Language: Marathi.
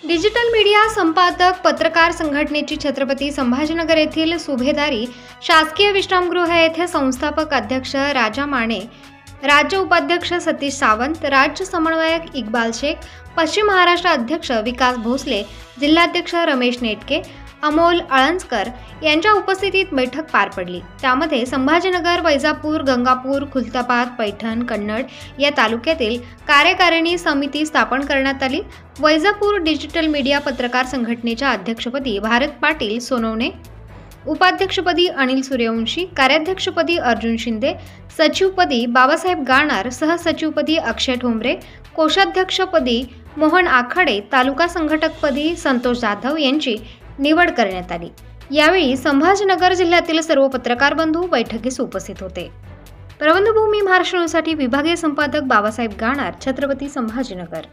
डिजिटल मीडिया संपादक पत्रकार संघटनेची छत्रपती संभाजीनगर येथील सुभेदारी शासकीय विश्रामगृह येथे संस्थापक अध्यक्ष राजा माने, राज्य उपाध्यक्ष सतीश सावंत, राज्य समन्वयक इक्बाल शेख, पश्चिम महाराष्ट्र अध्यक्ष विकास भोसले, जिल्हाध्यक्ष रमेश नेटके, अमोल अळंजकर यांच्या उपस्थितीत बैठक पार पडली। त्यामध्ये संभाजीनगर, वैजापूर, गंगापूर, खुलताबाद, पैठण, कन्नड या तालुक्यातील कार्यकारिणी समिती स्थापन करण्यात आली। वैजापूर डिजिटल मीडिया पत्रकार संघटनेच्या अध्यक्षपदी भारत पाटील सोनवणे, उपाध्यक्षपदी अनिल सूर्यवंशी, कार्याध्यक्षपदी अर्जुन शिंदे, सचिवपदी बाबासाहेब गाणार, सहसचिवपदी अक्षय ठोंबरे, कोषाध्यक्षपदी मोहन आखाडे, तालुका संघटकपदी संतोष जाधव यांची निवड करण्यात आली। यावेळी संभाजीनगर जिल्ह्यातील सर्व पत्रकार बंधू बैठकीस उपस्थित होते। प्रबंधभूमी महाराष्ट्र न्यूजसाठी विभागीय संपादक बाबासाहेब गाणार, छत्रपती संभाजीनगर।